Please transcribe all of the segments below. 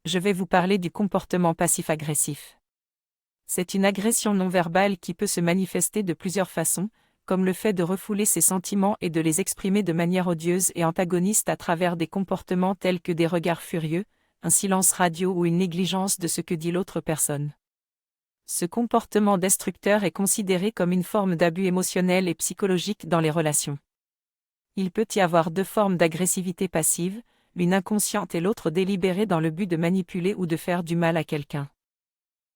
Je vais vous parler du comportement passif-agressif. C'est une agression non verbale qui peut se manifester de plusieurs façons, comme le fait de refouler ses sentiments et de les exprimer de manière odieuse et antagoniste à travers des comportements tels que des regards furieux, un silence radio ou une négligence de ce que dit l'autre personne. Ce comportement destructeur est considéré comme une forme d'abus émotionnel et psychologique dans les relations. Il peut y avoir deux formes d'agressivité passive, l'une inconsciente et l'autre délibérée dans le but de manipuler ou de faire du mal à quelqu'un.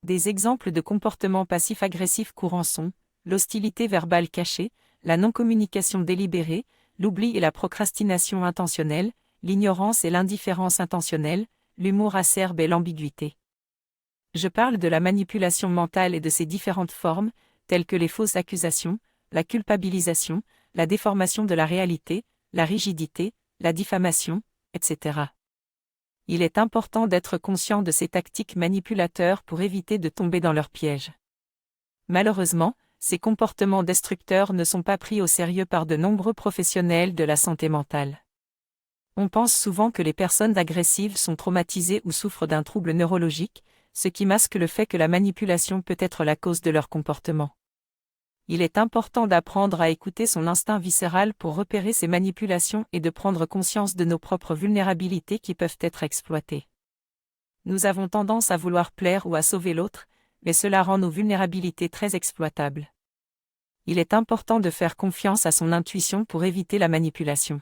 Des exemples de comportements passifs-agressifs courants sont l'hostilité verbale cachée, la non-communication délibérée, l'oubli et la procrastination intentionnelle, l'ignorance et l'indifférence intentionnelle, l'humour acerbe et l'ambiguïté. Je parle de la manipulation mentale et de ses différentes formes, telles que les fausses accusations, la culpabilisation, la déformation de la réalité, la rigidité, la diffamation, etc. Il est important d'être conscient de ces tactiques manipulateurs pour éviter de tomber dans leurs pièges. Malheureusement, ces comportements destructeurs ne sont pas pris au sérieux par de nombreux professionnels de la santé mentale. On pense souvent que les personnes agressives sont traumatisées ou souffrent d'un trouble neurologique, ce qui masque le fait que la manipulation peut être la cause de leur comportement. Il est important d'apprendre à écouter son instinct viscéral pour repérer ces manipulations et de prendre conscience de nos propres vulnérabilités qui peuvent être exploitées. Nous avons tendance à vouloir plaire ou à sauver l'autre, mais cela rend nos vulnérabilités très exploitables. Il est important de faire confiance à son intuition pour éviter la manipulation.